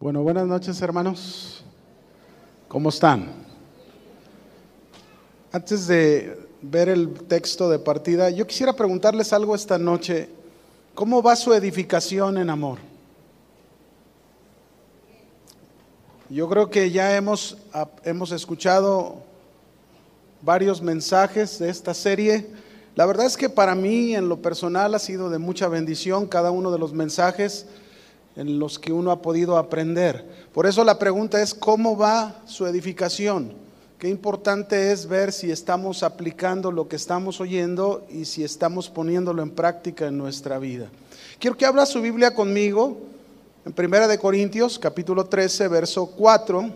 Bueno, buenas noches, hermanos. ¿Cómo están? Antes de ver el texto de partida, yo quisiera preguntarles algo esta noche. ¿Cómo va su edificación en amor? Yo creo que ya hemos escuchado varios mensajes de esta serie. La verdad es que para mí, en lo personal, ha sido de mucha bendición cada uno de los mensajes en los que uno ha podido aprender. Por eso la pregunta es: ¿cómo va su edificación? Qué importante es ver si estamos aplicando lo que estamos oyendo y si estamos poniéndolo en práctica en nuestra vida. Quiero que abra su Biblia conmigo en 1 Corintios capítulo 13, verso 4.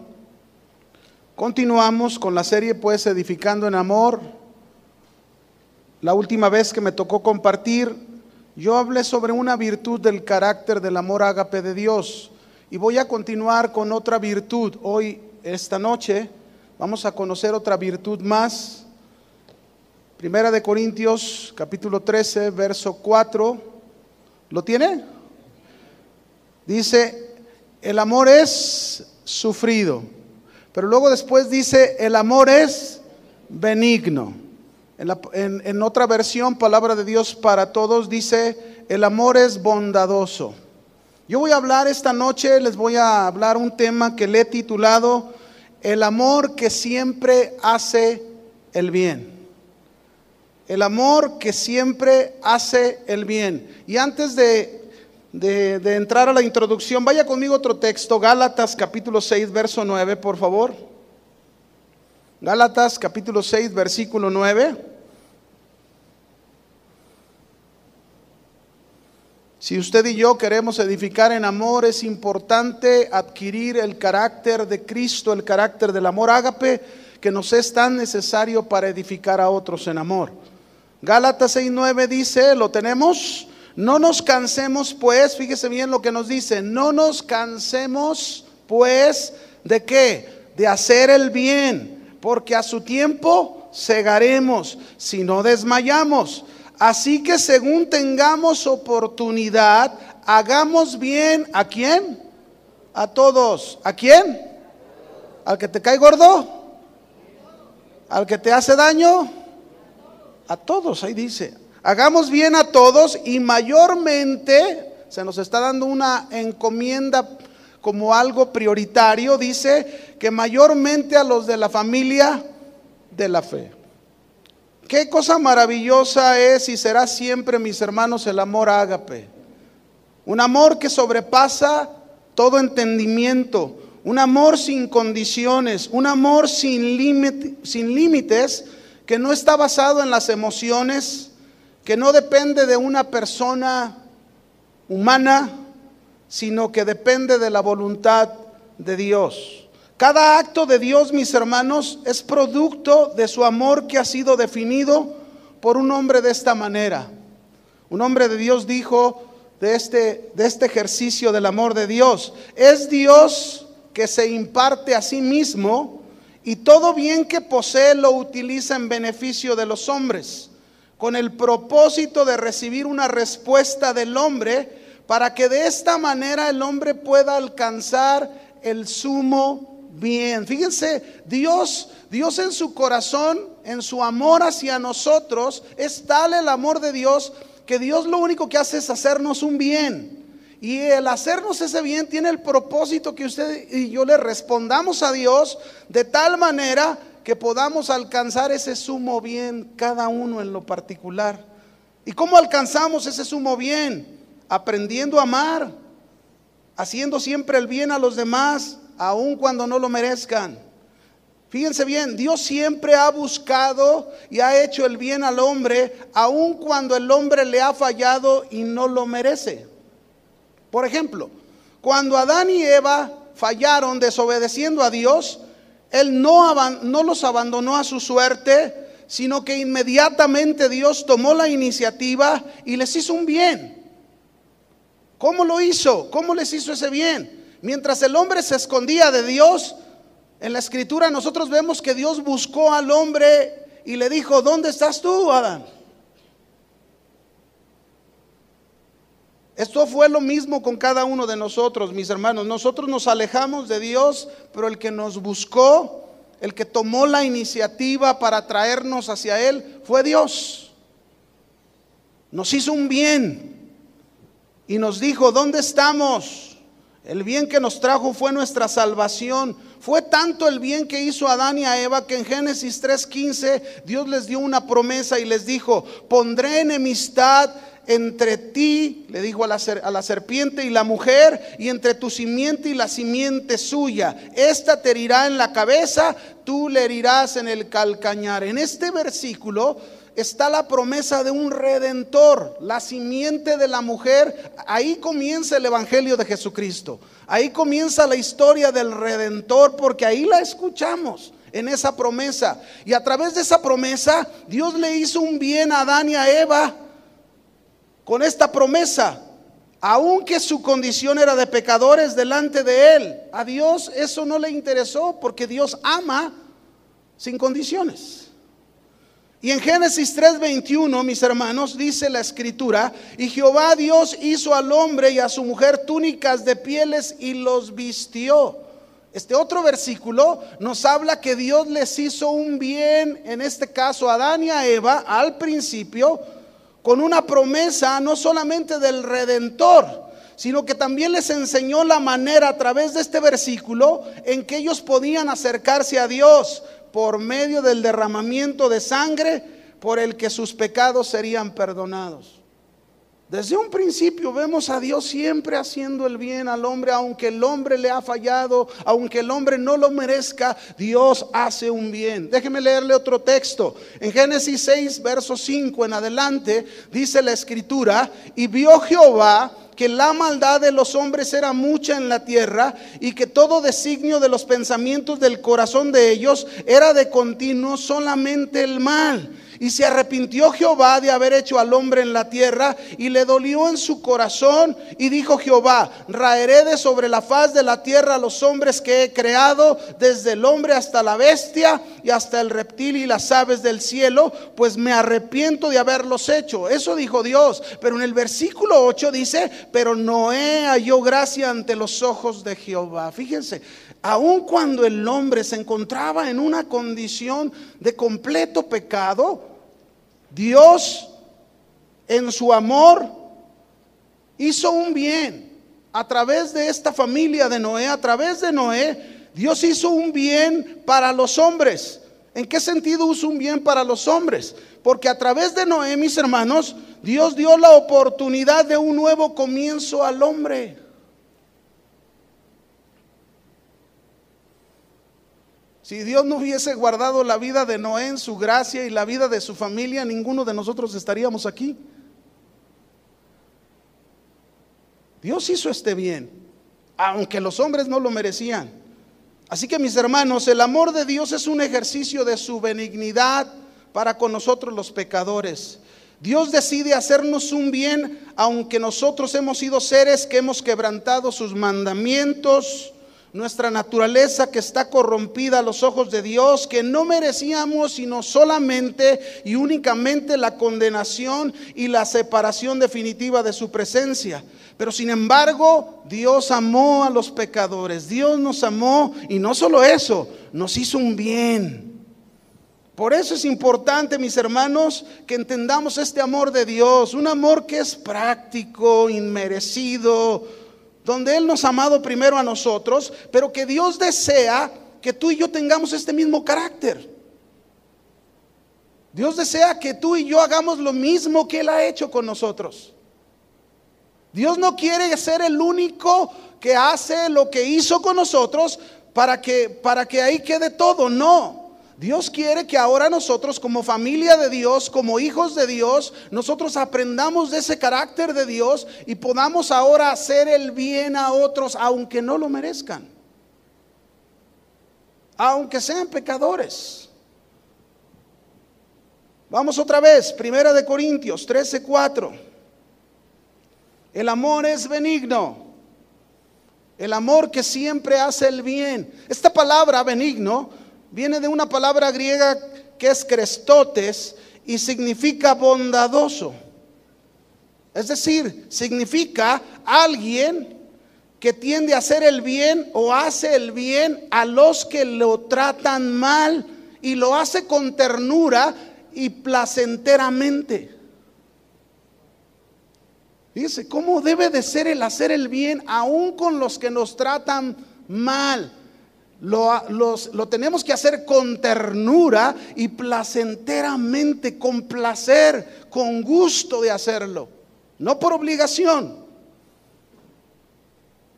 Continuamos con la serie, pues, Edificando en Amor. La última vez que me tocó compartir, yo hablé sobre una virtud del carácter del amor ágape de Dios, y voy a continuar con otra virtud. Hoy, esta noche, vamos a conocer otra virtud más. 1 Corintios capítulo 13, verso 4. ¿Lo tiene? Dice: el amor es sufrido. Pero luego después dice: el amor es benigno. En otra versión, Palabra de Dios para Todos, dice: el amor es bondadoso. Yo voy a hablar esta noche, les voy a hablar un tema que le he titulado: el amor que siempre hace el bien. El amor que siempre hace el bien. Y antes de entrar a la introducción, vaya conmigo otro texto, Gálatas capítulo 6, verso 9, por favor. Gálatas capítulo 6, versículo 9. Si usted y yo queremos edificar en amor, es importante adquirir el carácter de Cristo, el carácter del amor ágape, que nos es tan necesario para edificar a otros en amor. Gálatas 6:9 dice, ¿lo tenemos? No nos cansemos pues, fíjese bien lo que nos dice, no nos cansemos pues, ¿de qué? De hacer el bien, porque a su tiempo segaremos, si no desmayamos. Así que según tengamos oportunidad, hagamos bien. ¿A quién? A todos. ¿A quién? ¿Al que te cae gordo? ¿Al que te hace daño? A todos, ahí dice. Hagamos bien a todos, y mayormente, se nos está dando una encomienda como algo prioritario, dice que mayormente a los de la familia de la fe. Qué cosa maravillosa es y será siempre, mis hermanos, el amor ágape. Un amor que sobrepasa todo entendimiento, un amor sin condiciones, un amor sin límites, que no está basado en las emociones, que no depende de una persona humana, sino que depende de la voluntad de Dios. Cada acto de Dios, mis hermanos, es producto de su amor, que ha sido definido por un hombre de esta manera. Un hombre de Dios dijo de este ejercicio del amor de Dios: es Dios que se imparte a sí mismo, y todo bien que posee lo utiliza en beneficio de los hombres, con el propósito de recibir una respuesta del hombre, para que de esta manera el hombre pueda alcanzar el sumo bien. Fíjense, Dios en su corazón, en su amor hacia nosotros, es tal el amor de Dios, que Dios lo único que hace es hacernos un bien. Y el hacernos ese bien tiene el propósito que usted y yo le respondamos a Dios de tal manera que podamos alcanzar ese sumo bien, cada uno en lo particular. ¿Y cómo alcanzamos ese sumo bien? Aprendiendo a amar, haciendo siempre el bien a los demás, aun cuando no lo merezcan. Fíjense bien, Dios siempre ha buscado y ha hecho el bien al hombre, aun cuando el hombre le ha fallado y no lo merece. Por ejemplo, cuando Adán y Eva fallaron desobedeciendo a Dios, Él no los abandonó a su suerte, sino que inmediatamente Dios tomó la iniciativa y les hizo un bien. ¿Cómo lo hizo? ¿Cómo les hizo ese bien? Mientras el hombre se escondía de Dios, en la escritura nosotros vemos que Dios buscó al hombre y le dijo: ¿dónde estás tú, Adán? Esto fue lo mismo con cada uno de nosotros, mis hermanos. Nosotros nos alejamos de Dios, pero el que nos buscó, el que tomó la iniciativa para traernos hacia Él, fue Dios. Nos hizo un bien y nos dijo: ¿dónde estamos? El bien que nos trajo fue nuestra salvación. Fue tanto el bien que hizo a Adán y a Eva que en Génesis 3:15 Dios les dio una promesa y les dijo: pondré enemistad entre ti, le dijo a la serpiente, y la mujer, y entre tu simiente y la simiente suya. Esta te herirá en la cabeza, tú le herirás en el calcañar. En este versículo está la promesa de un redentor, la simiente de la mujer. Ahí comienza el evangelio de Jesucristo. Ahí comienza la historia del redentor, porque ahí la escuchamos, en esa promesa. Y a través de esa promesa, Dios le hizo un bien a Adán y a Eva con esta promesa, aunque su condición era de pecadores delante de Él. A Dios eso no le interesó, porque Dios ama sin condiciones. Y en Génesis 3:21, mis hermanos, dice la escritura: y Jehová Dios hizo al hombre y a su mujer túnicas de pieles y los vistió. Este otro versículo nos habla que Dios les hizo un bien, en este caso a Adán y a Eva, al principio, con una promesa no solamente del redentor, sino que también les enseñó la manera a través de este versículo en que ellos podían acercarse a Dios por medio del derramamiento de sangre por el que sus pecados serían perdonados. Desde un principio vemos a Dios siempre haciendo el bien al hombre, aunque el hombre le ha fallado, aunque el hombre no lo merezca, Dios hace un bien. Déjeme leerle otro texto. En Génesis 6, verso 5 en adelante, dice la escritura: y vio Jehová que la maldad de los hombres era mucha en la tierra, y que todo designio de los pensamientos del corazón de ellos era de continuo solamente el mal. Y se arrepintió Jehová de haber hecho al hombre en la tierra, y le dolió en su corazón. Y dijo Jehová: raeré de sobre la faz de la tierra a los hombres que he creado, desde el hombre hasta la bestia, y hasta el reptil y las aves del cielo, pues me arrepiento de haberlos hecho. Eso dijo Dios. Pero en el versículo 8 dice: pero Noé halló gracia ante los ojos de Jehová. Fíjense, aun cuando el hombre se encontraba en una condición de completo pecado, Dios en su amor hizo un bien a través de esta familia de Noé. A través de Noé, Dios hizo un bien para los hombres. ¿En qué sentido hizo un bien para los hombres? Porque a través de Noé, mis hermanos, Dios dio la oportunidad de un nuevo comienzo al hombre. Si Dios no hubiese guardado la vida de Noé en su gracia y la vida de su familia, ninguno de nosotros estaríamos aquí. Dios hizo este bien, aunque los hombres no lo merecían. Así que, mis hermanos, el amor de Dios es un ejercicio de su benignidad para con nosotros los pecadores. Dios decide hacernos un bien, aunque nosotros hemos sido seres que hemos quebrantado sus mandamientos. Nuestra naturaleza que está corrompida a los ojos de Dios, que no merecíamos sino solamente y únicamente la condenación y la separación definitiva de su presencia. Pero sin embargo, Dios amó a los pecadores. Dios nos amó, y no solo eso, nos hizo un bien. Por eso es importante, mis hermanos, que entendamos este amor de Dios, un amor que es práctico, inmerecido, donde Él nos ha amado primero a nosotros, pero que Dios desea que tú y yo tengamos este mismo carácter. Dios desea que tú y yo hagamos lo mismo que Él ha hecho con nosotros. Dios no quiere ser el único que hace lo que hizo con nosotros para que ahí quede todo. No. Dios quiere que ahora nosotros, como familia de Dios, como hijos de Dios, nosotros aprendamos de ese carácter de Dios y podamos ahora hacer el bien a otros, aunque no lo merezcan, aunque sean pecadores. Vamos otra vez, 1 Corintios 13:4. El amor es benigno, el amor que siempre hace el bien. Esta palabra benigno viene de una palabra griega que es crestotes y significa bondadoso. Es decir, significa alguien que tiende a hacer el bien o hace el bien a los que lo tratan mal y lo hace con ternura y placenteramente. Dice, ¿cómo debe de ser el hacer el bien aún con los que nos tratan mal? Lo tenemos que hacer con ternura y placenteramente, con placer, con gusto de hacerlo, no por obligación.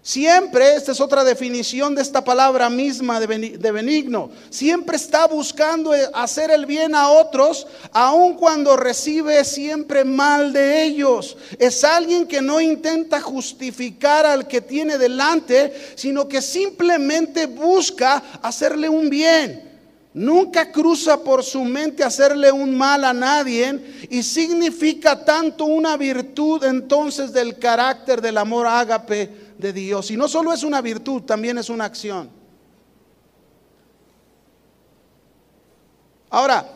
Siempre, esta es otra definición de esta palabra misma de benigno, siempre está buscando hacer el bien a otros, aun cuando recibe siempre mal de ellos. Es alguien que no intenta justificar al que tiene delante, sino que simplemente busca hacerle un bien. Nunca cruza por su mente hacerle un mal a nadie, y significa tanto una virtud entonces del carácter del amor ágape de Dios. Y no solo es una virtud, también es una acción. Ahora,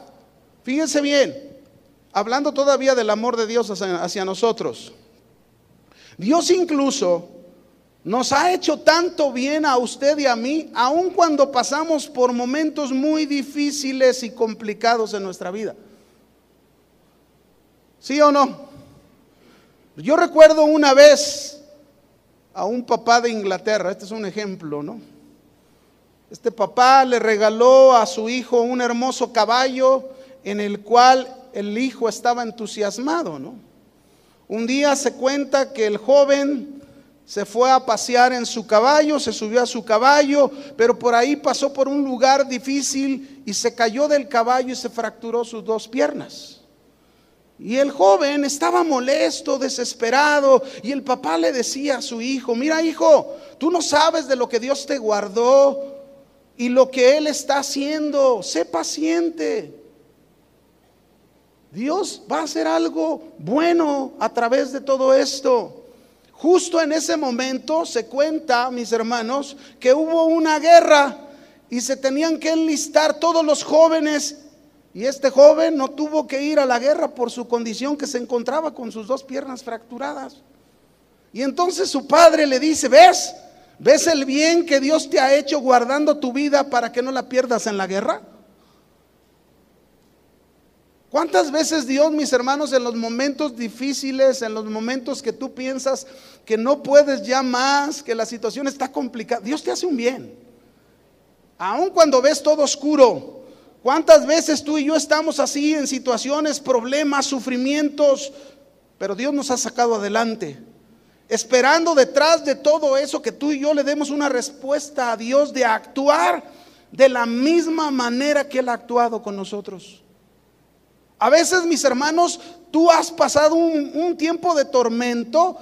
fíjense bien, hablando todavía del amor de Dios hacia nosotros. Dios incluso nos ha hecho tanto bien a usted y a mí, aun cuando pasamos por momentos muy difíciles y complicados en nuestra vida. ¿Sí o no? Yo recuerdo una vez a un papá de Inglaterra, este es un ejemplo, ¿no? Este papá le regaló a su hijo un hermoso caballo en el cual el hijo estaba entusiasmado, ¿no? Un día se cuenta que el joven se fue a pasear en su caballo, se subió a su caballo, pero por ahí pasó por un lugar difícil y se cayó del caballo y se fracturó sus dos piernas. Y el joven estaba molesto, desesperado, y el papá le decía a su hijo: mira, hijo, tú no sabes de lo que Dios te guardó y lo que Él está haciendo. Sé paciente. Dios va a hacer algo bueno a través de todo esto. Justo en ese momento se cuenta, mis hermanos, que hubo una guerra y se tenían que enlistar todos los jóvenes. Y este joven no tuvo que ir a la guerra por su condición, que se encontraba con sus dos piernas fracturadas. Y entonces su padre le dice: ¿ves el bien que Dios te ha hecho guardando tu vida para que no la pierdas en la guerra? ¿Cuántas veces Dios, mis hermanos, en los momentos difíciles, en los momentos que tú piensas que no puedes ya más, que la situación está complicada, Dios te hace un bien? Aun cuando ves todo oscuro. ¿Cuántas veces tú y yo estamos así en situaciones, problemas, sufrimientos, pero Dios nos ha sacado adelante? Esperando detrás de todo eso que tú y yo le demos una respuesta a Dios de actuar de la misma manera que Él ha actuado con nosotros. A veces, mis hermanos, tú has pasado un tiempo de tormento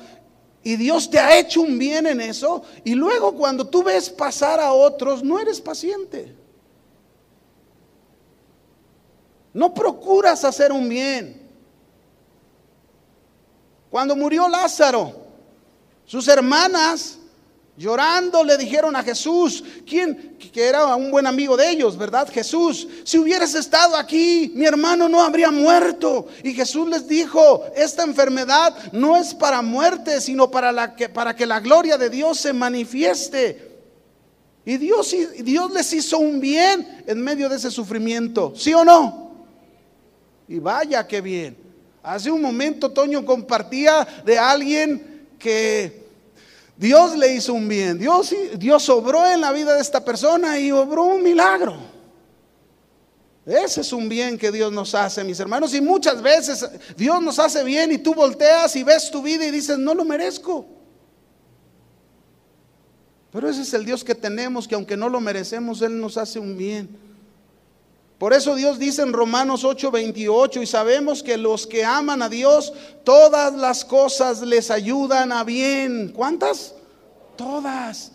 y Dios te ha hecho un bien en eso, y luego cuando tú ves pasar a otros, no eres paciente. No procuras hacer un bien. Cuando murió Lázaro, sus hermanas llorando le dijeron a Jesús, que era un buen amigo de ellos, ¿verdad? Jesús, si hubieras estado aquí, mi hermano no habría muerto. Y Jesús les dijo: esta enfermedad no es para muerte, sino para que la gloria de Dios se manifieste. Y Dios les hizo un bien en medio de ese sufrimiento, ¿sí o no? Y vaya que bien. Hace un momento Toño compartía de alguien que Dios le hizo un bien. Dios obró en la vida de esta persona y obró un milagro. Ese es un bien que Dios nos hace, mis hermanos. Y muchas veces Dios nos hace bien y tú volteas y ves tu vida y dices: no lo merezco. Pero ese es el Dios que tenemos, que aunque no lo merecemos, Él nos hace un bien. Por eso Dios dice en Romanos 8:28: y sabemos que los que aman a Dios, todas las cosas les ayudan a bien. ¿Cuántas? Todas.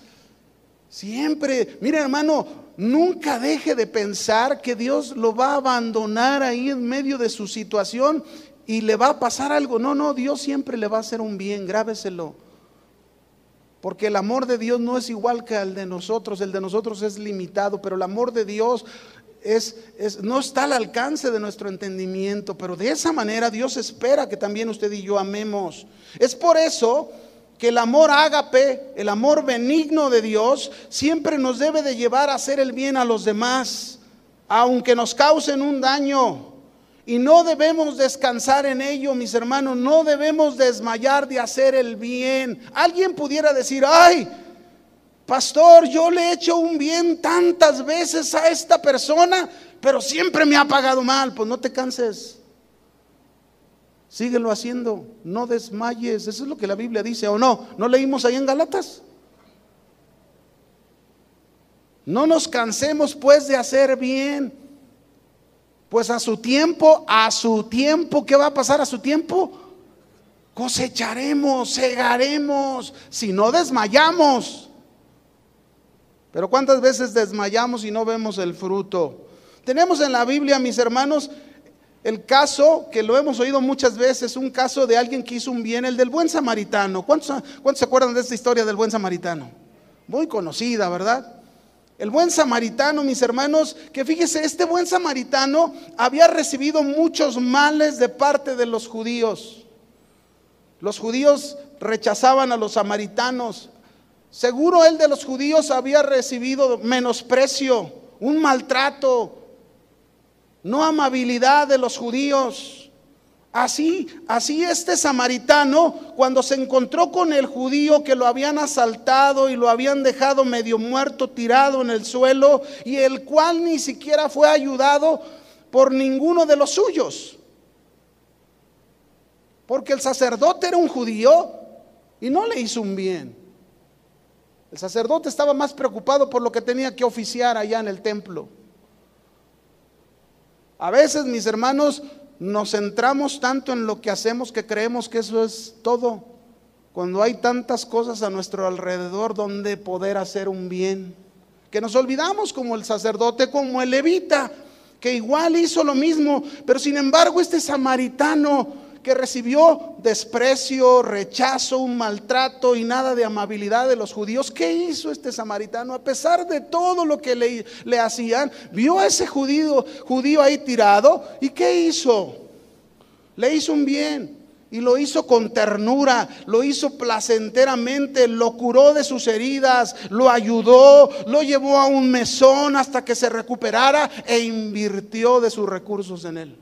Siempre. Mira, hermano, nunca deje de pensar que Dios lo va a abandonar ahí en medio de su situación y le va a pasar algo. No, Dios siempre le va a hacer un bien, grábeselo. Porque el amor de Dios no es igual que el de nosotros es limitado, pero el amor de Dios no está al alcance de nuestro entendimiento, pero de esa manera Dios espera que también usted y yo amemos. Es por eso que el amor ágape, el amor benigno de Dios, siempre nos debe de llevar a hacer el bien a los demás, aunque nos causen un daño. Y no debemos descansar en ello, mis hermanos, no debemos desmayar de hacer el bien. Alguien pudiera decir: ay, pastor, yo le he hecho un bien tantas veces a esta persona, pero siempre me ha pagado mal. Pues no te canses, síguelo haciendo, no desmayes. Eso es lo que la Biblia dice, ¿o no? ¿No leímos ahí en Gálatas? No nos cansemos pues de hacer bien, pues a su tiempo, ¿qué va a pasar a su tiempo? Cosecharemos, segaremos, si no desmayamos. Pero ¿cuántas veces desmayamos y no vemos el fruto? Tenemos en la Biblia, mis hermanos, el caso que lo hemos oído muchas veces, un caso de alguien que hizo un bien, el del buen samaritano. ¿Cuántos se acuerdan de esta historia del buen samaritano? Muy conocida, ¿verdad? El buen samaritano, mis hermanos, que fíjese, este buen samaritano había recibido muchos males de parte de los judíos. Los judíos rechazaban a los samaritanos. Seguro él de los judíos había recibido menosprecio, un maltrato, no amabilidad de los judíos. Así este samaritano, cuando se encontró con el judío que lo habían asaltado y lo habían dejado medio muerto, tirado en el suelo, y el cual ni siquiera fue ayudado por ninguno de los suyos, porque el sacerdote era un judío y no le hizo un bien. El sacerdote estaba más preocupado por lo que tenía que oficiar allá en el templo. A veces, mis hermanos, nos centramos tanto en lo que hacemos que creemos que eso es todo, cuando hay tantas cosas a nuestro alrededor donde poder hacer un bien, que nos olvidamos, como el sacerdote, como el levita, que igual hizo lo mismo. Pero sin embargo, este samaritano que recibió desprecio, rechazo, un maltrato y nada de amabilidad de los judíos, ¿qué hizo este samaritano? A pesar de todo lo que le hacían, vio a ese judío ahí tirado, ¿y qué hizo? Le hizo un bien, y lo hizo con ternura, lo hizo placenteramente, lo curó de sus heridas, lo ayudó, lo llevó a un mesón hasta que se recuperara e invirtió de sus recursos en él.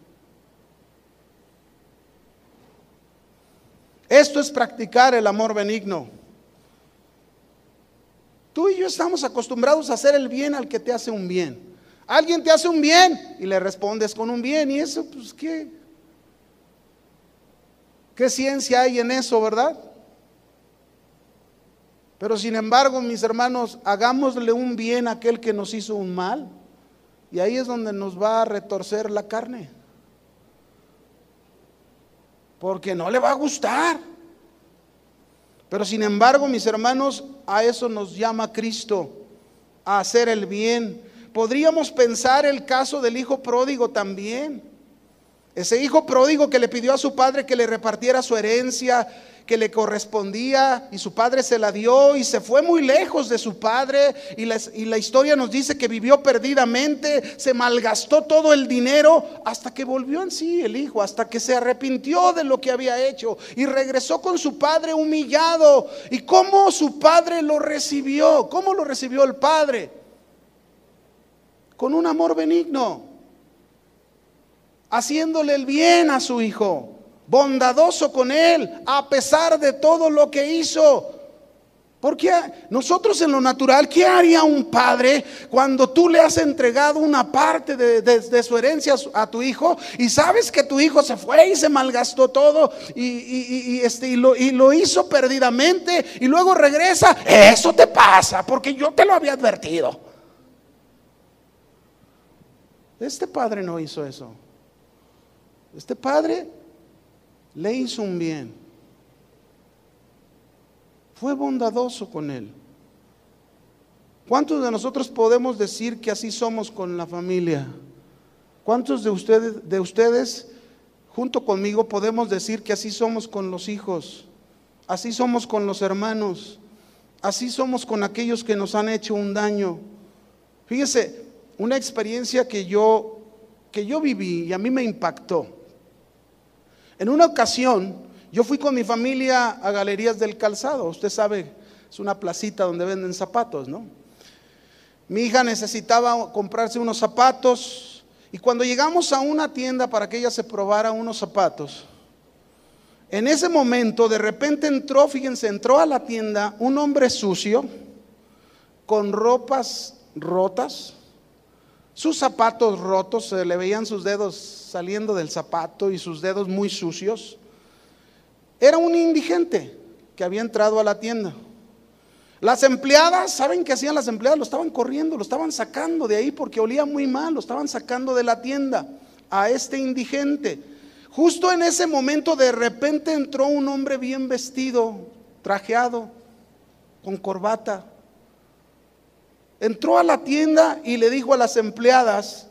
Esto es practicar el amor benigno. Tú y yo estamos acostumbrados a hacer el bien al que te hace un bien. Alguien te hace un bien y le respondes con un bien, y eso, pues, ¿qué ciencia hay en eso, verdad? Pero sin embargo, mis hermanos, hagámosle un bien a aquel que nos hizo un mal, y ahí es donde nos va a retorcer la carne, porque no le va a gustar. Pero sin embargo, mis hermanos, a eso nos llama Cristo, a hacer el bien. Podríamos pensar el caso del hijo pródigo también. Ese hijo pródigo que le pidió a su padre que le repartiera su herencia que le correspondía, y su padre se la dio y se fue muy lejos de su padre, y la historia nos dice que vivió perdidamente, se malgastó todo el dinero hasta que volvió en sí el hijo, hasta que se arrepintió de lo que había hecho y regresó con su padre humillado. ¿Y cómo su padre lo recibió? ¿Cómo lo recibió el padre? Con un amor benigno, haciéndole el bien a su hijo, bondadoso con él, a pesar de todo lo que hizo. Porque nosotros en lo natural, ¿qué haría un padre cuando tú le has entregado una parte de su herencia a tu hijo, y sabes que tu hijo se fue y se malgastó todo y lo hizo perdidamente, y luego regresa? Eso te pasa porque yo te lo había advertido. Este padre no hizo eso. Este padre le hizo un bien, fue bondadoso con él. ¿Cuántos de nosotros podemos decir que así somos con la familia? ¿Cuántos de ustedes junto conmigo podemos decir que así somos con los hijos? Así somos con los hermanos, así somos con aquellos que nos han hecho un daño. Fíjese, una experiencia que yo viví y a mí me impactó. En una ocasión, yo fui con mi familia a Galerías del Calzado. Usted sabe, es una placita donde venden zapatos, ¿no? Mi hija necesitaba comprarse unos zapatos y cuando llegamos a una tienda para que ella se probara unos zapatos, en ese momento de repente entró a la tienda un hombre sucio, con ropas rotas, sus zapatos rotos, se le veían sus dedos saliendo del zapato y sus dedos muy sucios. Era un indigente que había entrado a la tienda. Las empleadas, ¿saben qué hacían las empleadas? Lo estaban corriendo, lo estaban sacando de ahí porque olía muy mal, lo estaban sacando de la tienda a este indigente. Justo en ese momento de repente entró un hombre bien vestido, trajeado, con corbata. Entró a la tienda y le dijo a las empleadas,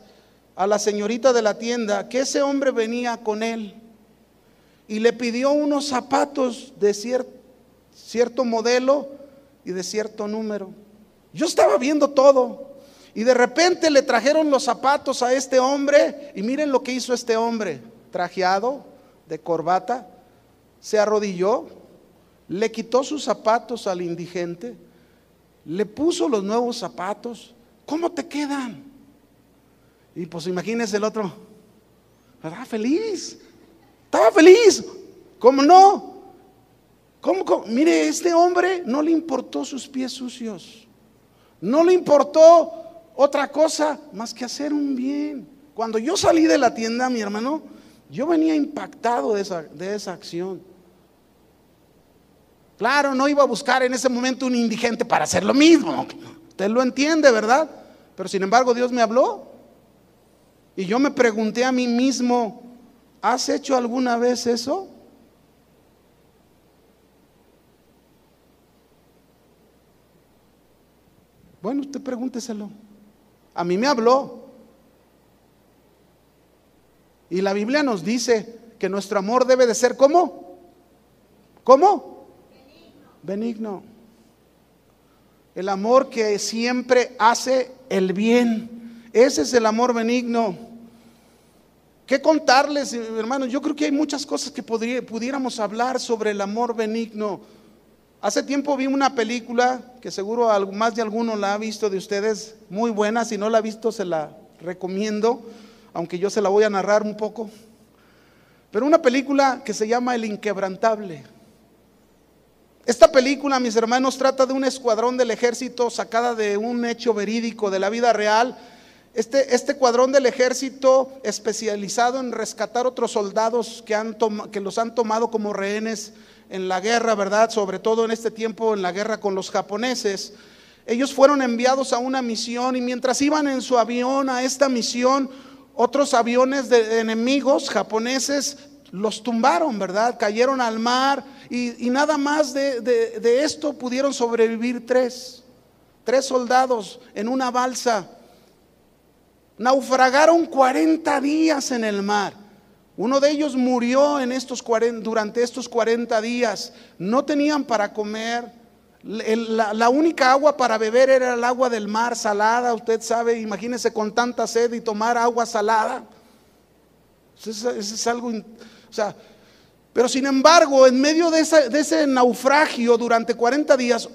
a la señorita de la tienda, que ese hombre venía con él y le pidió unos zapatos de cierto modelo y de cierto número. Yo estaba viendo todo y de repente le trajeron los zapatos a este hombre y miren lo que hizo este hombre, trajeado, de corbata, se arrodilló, le quitó sus zapatos al indigente, le puso los nuevos zapatos. ¿Cómo te quedan? Y pues imagínese el otro, estaba feliz. ¿Cómo no? ¿Cómo? Mire, este hombre no le importó sus pies sucios, no le importó otra cosa más que hacer un bien. Cuando yo salí de la tienda, mi hermano, yo venía impactado de esa acción. Claro, no iba a buscar en ese momento un indigente para hacer lo mismo. Usted lo entiende, ¿verdad? Pero sin embargo Dios me habló. Y yo me pregunté a mí mismo, ¿has hecho alguna vez eso? Bueno, usted pregúnteselo. A mí me habló. Y la Biblia nos dice que nuestro amor debe de ser ¿cómo? ¿Cómo? Benigno. El amor que siempre hace el bien. Ese es el amor benigno. ¿Qué contarles, hermanos? Yo creo que hay muchas cosas que pudiéramos hablar sobre el amor benigno. Hace tiempo vi una película que seguro más de alguno la ha visto de ustedes, muy buena. Si no la ha visto, se la recomiendo, aunque yo se la voy a narrar un poco. Pero una película que se llama El Inquebrantable. Esta película, mis hermanos, trata de un escuadrón del ejército sacada de un hecho verídico de la vida real. Este escuadrón del ejército especializado en rescatar otros soldados que los han tomado como rehenes en la guerra, ¿verdad? Sobre todo en este tiempo en la guerra con los japoneses. Ellos fueron enviados a una misión y mientras iban en su avión a esta misión, otros aviones de enemigos japoneses los tumbaron, ¿verdad? Cayeron al mar y nada más de esto pudieron sobrevivir tres soldados en una balsa. Naufragaron 40 días en el mar. Uno de ellos murió durante estos 40 días. No tenían para comer. La única agua para beber era el agua del mar, salada. Usted sabe, imagínese con tanta sed y tomar agua salada. Eso es algo, pero sin embargo, en medio de ese naufragio durante 40 días,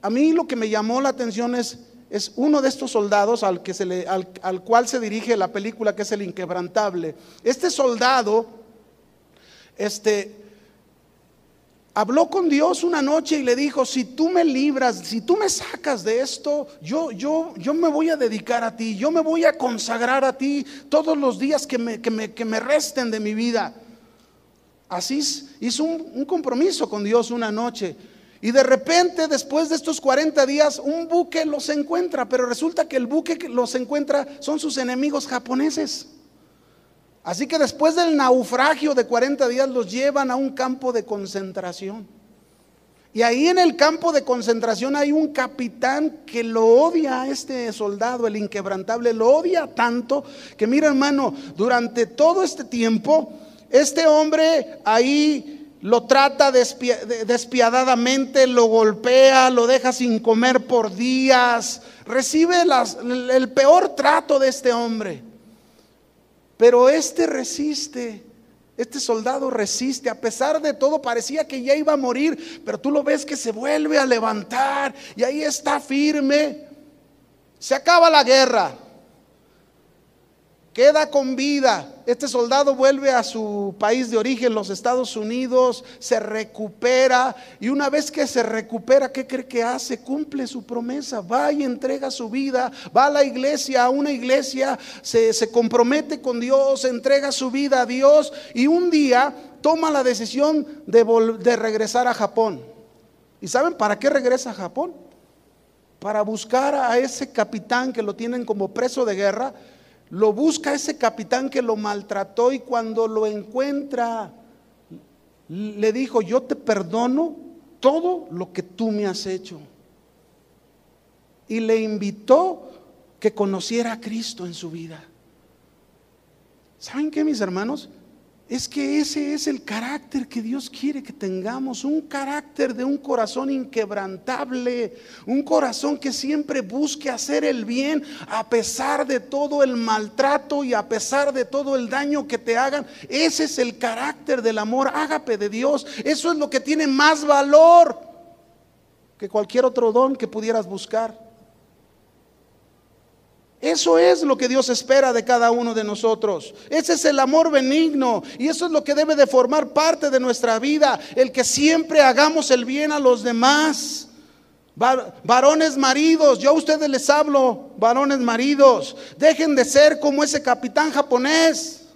a mí lo que me llamó la atención es uno de estos soldados al cual se dirige la película, que es El Inquebrantable. Este soldado habló con Dios una noche y le dijo: si tú me libras, si tú me sacas de esto, yo me voy a dedicar a ti, yo me voy a consagrar a ti todos los días que me resten de mi vida. Así hizo un compromiso con Dios una noche. Y de repente, después de estos 40 días, un buque los encuentra, pero resulta que el buque que los encuentra son sus enemigos japoneses. Así que después del naufragio de 40 días los llevan a un campo de concentración. Y ahí en el campo de concentración hay un capitán que lo odia a este soldado, el Inquebrantable. Lo odia tanto que, mira, hermano, durante todo este tiempo, este hombre ahí lo trata despiadadamente, lo golpea, lo deja sin comer por días, recibe el peor trato de este hombre. Pero resiste. Este soldado resiste, a pesar de todo parecía que ya iba a morir, pero tú lo ves que se vuelve a levantar y ahí está firme. Se acaba la guerra, queda con vida. Este soldado vuelve a su país de origen, los Estados Unidos, se recupera, y una vez que se recupera, ¿qué cree que hace? Cumple su promesa, va y entrega su vida, va a la iglesia, a una iglesia, se compromete con Dios, entrega su vida a Dios, y un día toma la decisión de regresar a Japón. ¿Y saben para qué regresa a Japón? Para buscar a ese capitán que lo tienen como preso de guerra. Lo busca ese capitán que lo maltrató, y cuando lo encuentra le dijo: yo te perdono todo lo que tú me has hecho. Y le invitó que conociera a Cristo en su vida. ¿Saben qué, mis hermanos? Es que ese es el carácter que Dios quiere que tengamos, un carácter de un corazón inquebrantable, un corazón que siempre busque hacer el bien a pesar de todo el maltrato y a pesar de todo el daño que te hagan. Ese es el carácter del amor ágape de Dios. Eso es lo que tiene más valor que cualquier otro don que pudieras buscar. Eso es lo que Dios espera de cada uno de nosotros. Ese es el amor benigno, y eso es lo que debe de formar parte de nuestra vida, el que siempre hagamos el bien a los demás. Varones maridos, yo a ustedes les hablo, varones maridos, dejen de ser como ese capitán japonés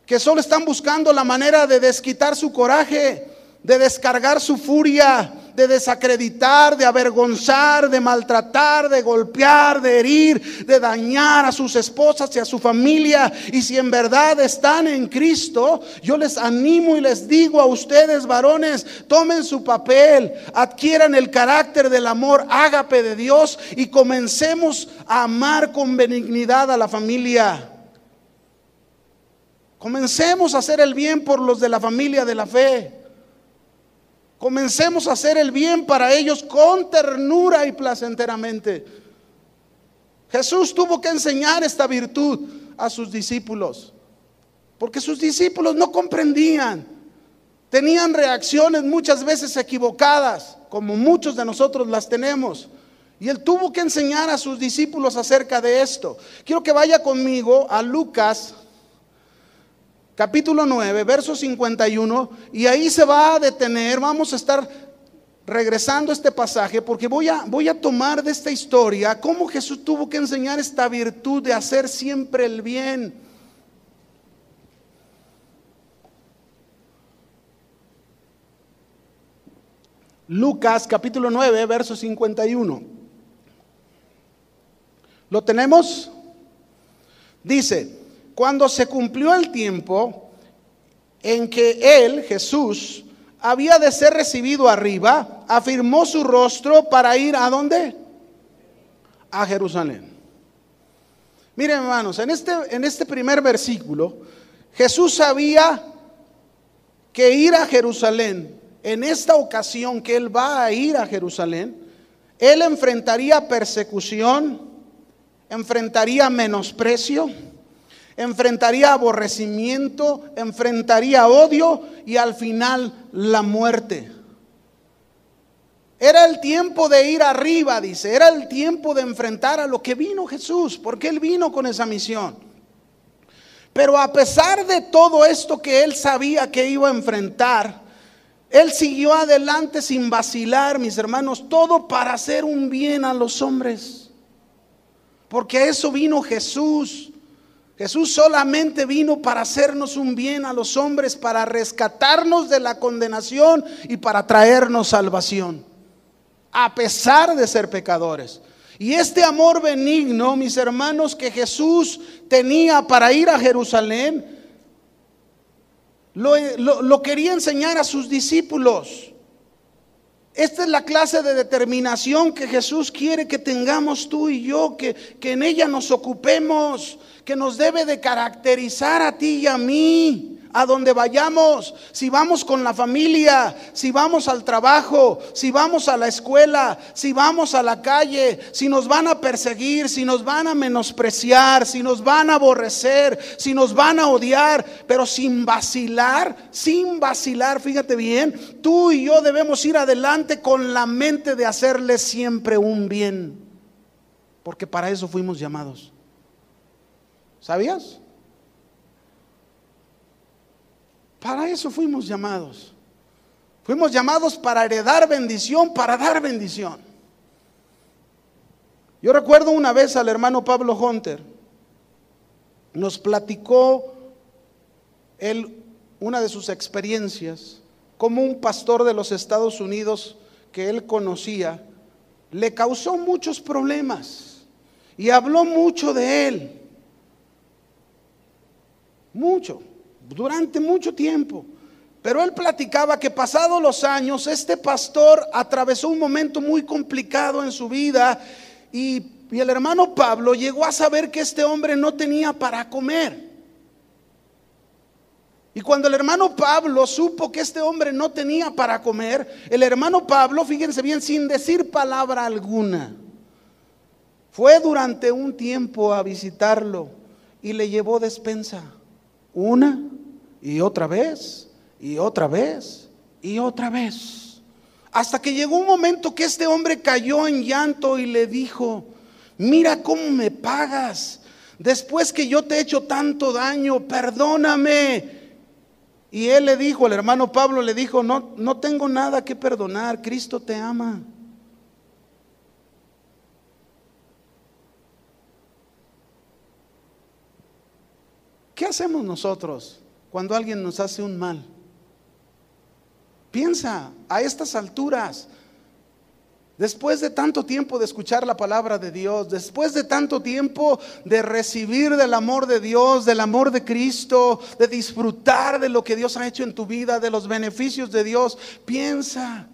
que solo están buscando la manera de desquitar su coraje, de descargar su furia, de desacreditar, de avergonzar, de maltratar, de golpear, de herir, de dañar a sus esposas y a su familia. Y si en verdad están en Cristo, yo les animo y les digo a ustedes, varones, tomen su papel, adquieran el carácter del amor ágape de Dios y comencemos a amar con benignidad a la familia. Comencemos a hacer el bien por los de la familia de la fe. Comencemos a hacer el bien para ellos con ternura y placenteramente. Jesús tuvo que enseñar esta virtud a sus discípulos, porque sus discípulos no comprendían. Tenían reacciones muchas veces equivocadas, como muchos de nosotros las tenemos. Y Él tuvo que enseñar a sus discípulos acerca de esto. Quiero que vaya conmigo a Lucas capítulo 9, verso 51, y ahí se va a detener. Vamos a estar regresando a este pasaje porque voy a tomar de esta historia cómo Jesús tuvo que enseñar esta virtud de hacer siempre el bien. Lucas capítulo 9, verso 51. ¿Lo tenemos? Dice: cuando se cumplió el tiempo en que Él, Jesús, había de ser recibido arriba, afirmó su rostro para ir ¿a dónde? A Jerusalén. Miren, hermanos, en este primer versículo, Jesús sabía que ir a Jerusalén, en esta ocasión que Él va a ir a Jerusalén, Él enfrentaría persecución, enfrentaría menosprecio, enfrentaría aborrecimiento, enfrentaría odio y al final la muerte. Era el tiempo de ir arriba, dice, era el tiempo de enfrentar a lo que vino Jesús, porque Él vino con esa misión. Pero a pesar de todo esto que Él sabía que iba a enfrentar, Él siguió adelante sin vacilar, mis hermanos, todo para hacer un bien a los hombres, porque a eso vino Jesús. Jesús solamente vino para hacernos un bien a los hombres, para rescatarnos de la condenación y para traernos salvación, a pesar de ser pecadores. Y este amor benigno, mis hermanos, que Jesús tenía para ir a Jerusalén, lo quería enseñar a sus discípulos. Esta es la clase de determinación que Jesús quiere que tengamos tú y yo, que en ella nos ocupemos, que nos debe de caracterizar a ti y a mí, a donde vayamos, si vamos con la familia, si vamos al trabajo, si vamos a la escuela, si vamos a la calle, si nos van a perseguir, si nos van a menospreciar, si nos van a aborrecer, si nos van a odiar, pero sin vacilar, fíjate bien, tú y yo debemos ir adelante con la mente de hacerle siempre un bien, porque para eso fuimos llamados. ¿Sabías? Para eso fuimos llamados. Fuimos llamados para heredar bendición, para dar bendición. Yo recuerdo una vez al hermano Pablo Hunter. Nos platicó él una de sus experiencias, como un pastor de los Estados Unidos que él conocía, le causó muchos problemas y habló mucho de él. Mucho, durante mucho tiempo. Pero él platicaba que pasados los años, este pastor atravesó un momento muy complicado en su vida y el hermano Pablo llegó a saber que este hombre no tenía para comer. Y cuando el hermano Pablo supo que este hombre no tenía para comer, el hermano Pablo, fíjense bien, sin decir palabra alguna, fue durante un tiempo a visitarlo y le llevó despensa. Una y otra vez, y otra vez, y otra vez. Hasta que llegó un momento que este hombre cayó en llanto y le dijo: mira cómo me pagas, después que yo te he hecho tanto daño, perdóname. Y él le dijo, el hermano Pablo le dijo: no tengo nada que perdonar, Cristo te ama. ¿Qué hacemos nosotros cuando alguien nos hace un mal? Piensa, a estas alturas, después de tanto tiempo de escuchar la palabra de Dios, después de tanto tiempo de recibir del amor de Dios, del amor de Cristo, de disfrutar de lo que Dios ha hecho en tu vida, de los beneficios de Dios, piensa,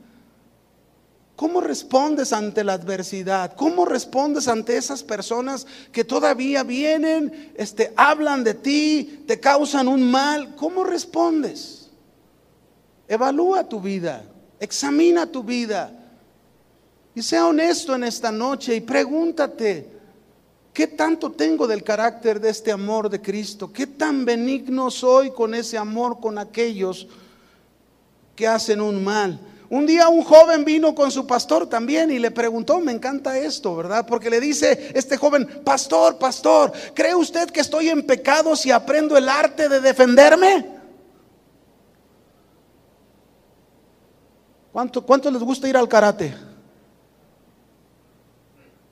¿cómo respondes ante la adversidad? ¿Cómo respondes ante esas personas que todavía vienen, hablan de ti, te causan un mal? ¿Cómo respondes? Evalúa tu vida, examina tu vida y sea honesto en esta noche y pregúntate: ¿qué tanto tengo del carácter de este amor de Cristo? ¿Qué tan benigno soy con ese amor con aquellos que hacen un mal? Un día un joven vino con su pastor también y le preguntó, me encanta esto, ¿verdad? Porque le dice este joven: pastor, ¿cree usted que estoy en pecado si aprendo el arte de defenderme? ¿Cuánto les gusta ir al karate?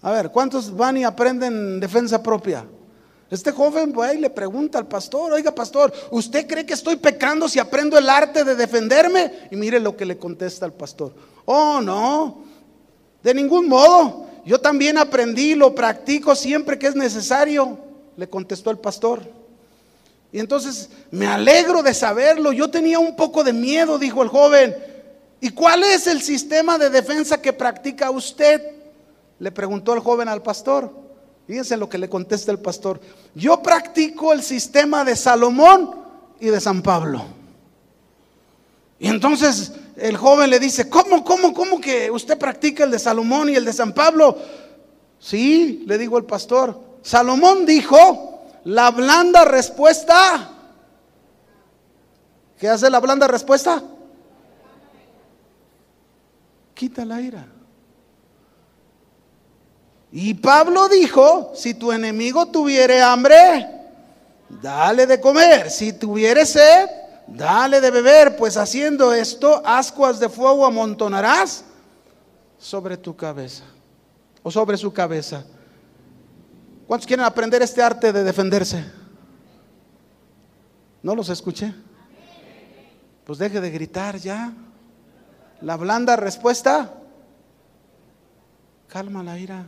A ver, ¿cuántos van y aprenden defensa propia? Este joven va y le pregunta al pastor: oiga, pastor, ¿usted cree que estoy pecando si aprendo el arte de defenderme? Y mire lo que le contesta el pastor: oh, no, de ningún modo, yo también aprendí, lo practico siempre que es necesario, le contestó el pastor. Y entonces, me alegro de saberlo, yo tenía un poco de miedo, dijo el joven. ¿Y cuál es el sistema de defensa que practica usted?, le preguntó el joven al pastor. Fíjense lo que le contesta el pastor: yo practico el sistema de Salomón y de San Pablo. Y entonces el joven le dice: ¿Cómo que usted practica el de Salomón y el de San Pablo? Sí, le dijo el pastor, Salomón dijo: la blanda respuesta. ¿Qué hace la blanda respuesta? Quita la ira. Y Pablo dijo: si tu enemigo tuviere hambre, dale de comer; si tuviere sed, dale de beber, pues haciendo esto, ascuas de fuego amontonarás sobre tu cabeza, o sobre su cabeza. ¿Cuántos quieren aprender este arte de defenderse? ¿No los escuché? Pues deje de gritar ya. La blanda respuesta calma la ira.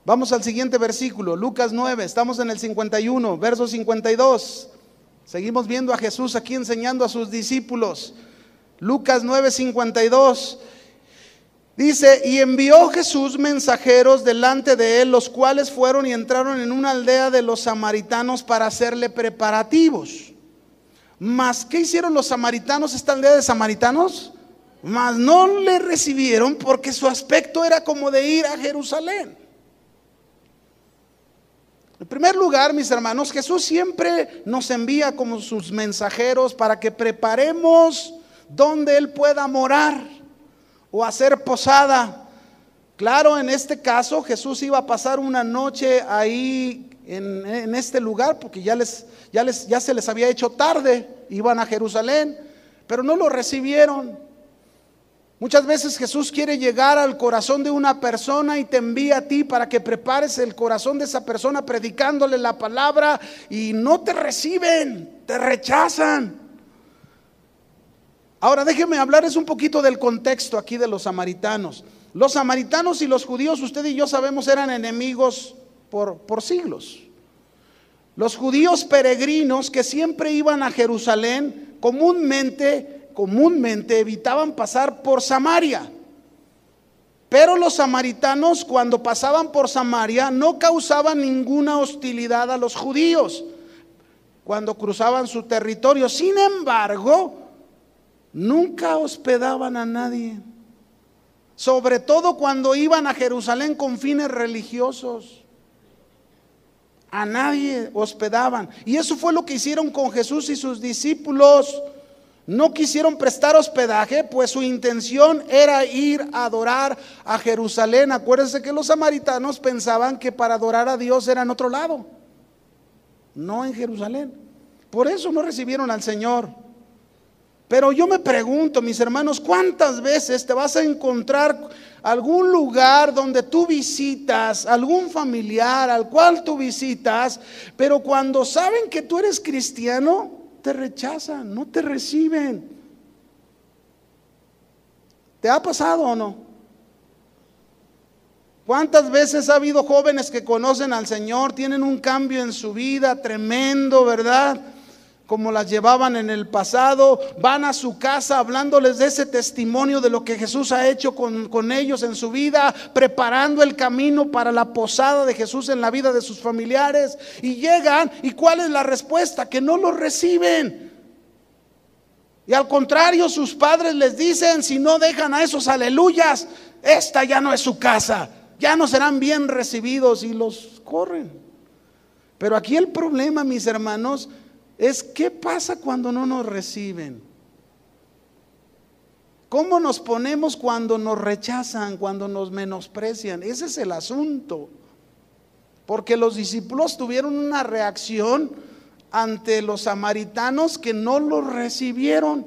Vamos al siguiente versículo, Lucas 9, estamos en el 51, verso 52. Seguimos viendo a Jesús aquí enseñando a sus discípulos. Lucas 9, 52. Dice, y envió Jesús mensajeros delante de él, los cuales fueron y entraron en una aldea de los samaritanos para hacerle preparativos. Mas, ¿qué hicieron los samaritanos, esta aldea de samaritanos? Mas no le recibieron porque su aspecto era como de ir a Jerusalén. En primer lugar, mis hermanos, Jesús siempre nos envía como sus mensajeros para que preparemos donde Él pueda morar o hacer posada. Claro, en este caso Jesús iba a pasar una noche ahí en este lugar porque ya se les había hecho tarde, iban a Jerusalén, pero no lo recibieron. Muchas veces Jesús quiere llegar al corazón de una persona y te envía a ti para que prepares el corazón de esa persona predicándole la palabra y no te reciben, te rechazan. Ahora déjeme hablarles un poquito del contexto aquí de los samaritanos. Los samaritanos y los judíos, usted y yo sabemos, eran enemigos por siglos. Los judíos peregrinos que siempre iban a Jerusalén comúnmente evitaban pasar por Samaria. Pero los samaritanos, cuando pasaban por Samaria, no causaban ninguna hostilidad a los judíos cuando cruzaban su territorio. Sin embargo, nunca hospedaban a nadie, sobre todo cuando iban a Jerusalén con fines religiosos. A nadie hospedaban. Y eso fue lo que hicieron con Jesús y sus discípulos. No quisieron prestar hospedaje, pues su intención era ir a adorar a Jerusalén. Acuérdense que los samaritanos pensaban que para adorar a Dios era en otro lado, no en Jerusalén. Por eso no recibieron al Señor. Pero yo me pregunto, mis hermanos, ¿cuántas veces te vas a encontrar algún lugar donde tú visitas, algún familiar al cual tú visitas, pero cuando saben que tú eres cristiano, te rechazan, no te reciben? ¿Te ha pasado o no? ¿Cuántas veces ha habido jóvenes que conocen al Señor, tienen un cambio en su vida tremendo, ¿verdad? Como las llevaban en el pasado, van a su casa hablándoles de ese testimonio de lo que Jesús ha hecho con ellos en su vida, preparando el camino para la posada de Jesús en la vida de sus familiares, y llegan, ¿y cuál es la respuesta? Que no los reciben. Y al contrario, sus padres les dicen, si no dejan a esos aleluyas, esta ya no es su casa, ya no serán bien recibidos, y los corren. Pero aquí el problema, mis hermanos, es ¿qué pasa cuando no nos reciben? ¿Cómo nos ponemos cuando nos rechazan, cuando nos menosprecian? Ese es el asunto. Porque los discípulos tuvieron una reacción ante los samaritanos que no los recibieron.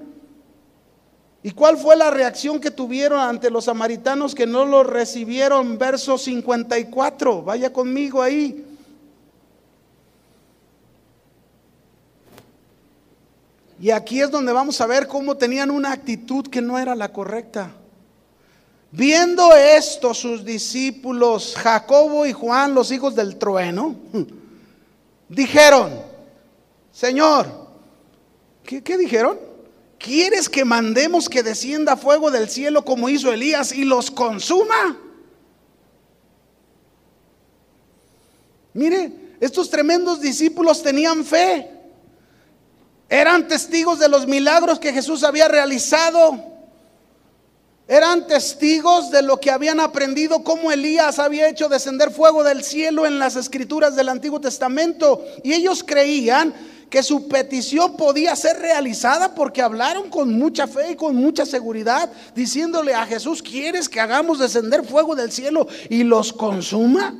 ¿Y cuál fue la reacción que tuvieron ante los samaritanos que no los recibieron? Verso 54, vaya conmigo ahí. Y aquí es donde vamos a ver cómo tenían una actitud que no era la correcta. Viendo esto, sus discípulos, Jacobo y Juan, los hijos del trueno, dijeron: Señor, ¿qué dijeron? ¿Quieres que mandemos que descienda fuego del cielo como hizo Elías y los consuma? Mire, estos tremendos discípulos tenían fe. Eran testigos de los milagros que Jesús había realizado. Eran testigos de lo que habían aprendido, cómo Elías había hecho descender fuego del cielo en las escrituras del Antiguo Testamento. Y ellos creían que su petición podía ser realizada porque hablaron con mucha fe y con mucha seguridad, diciéndole a Jesús: ¿quieres que hagamos descender fuego del cielo y los consuma?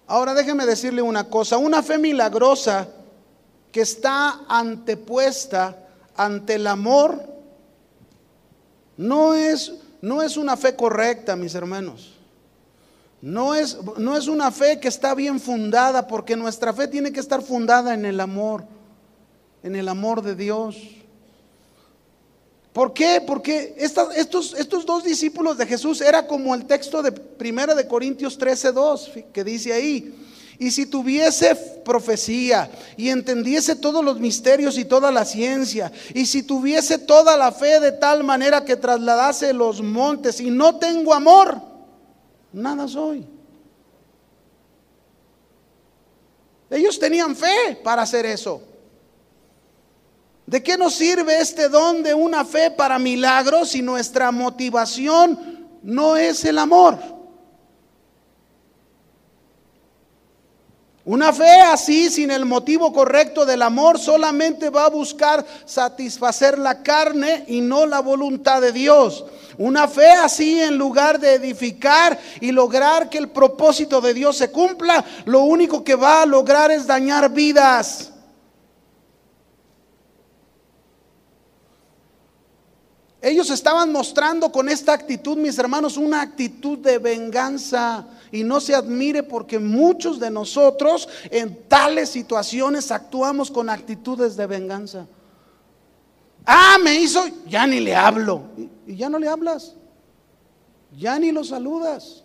Ahora déjeme decirle una cosa: una fe milagrosa que está antepuesta ante el amor no es una fe correcta, mis hermanos. No es una fe que está bien fundada, porque nuestra fe tiene que estar fundada en el amor de Dios. ¿Por qué? Porque estos dos discípulos de Jesús era como el texto de 1 de Corintios 13:2 que dice ahí: y si tuviese profecía, y entendiese todos los misterios y toda la ciencia, y si tuviese toda la fe de tal manera que trasladase los montes, y no tengo amor, nada soy. Ellos tenían fe para hacer eso. ¿De qué nos sirve este don de una fe para milagros si nuestra motivación no es el amor? Una fe así, sin el motivo correcto del amor, solamente va a buscar satisfacer la carne y no la voluntad de Dios. Una fe así, en lugar de edificar y lograr que el propósito de Dios se cumpla, lo único que va a lograr es dañar vidas. Ellos estaban mostrando con esta actitud, mis hermanos, una actitud de venganza. Y no se admire, porque muchos de nosotros en tales situaciones actuamos con actitudes de venganza. Me hizo, ya ni le hablo. Y ya no le hablas, ya ni lo saludas,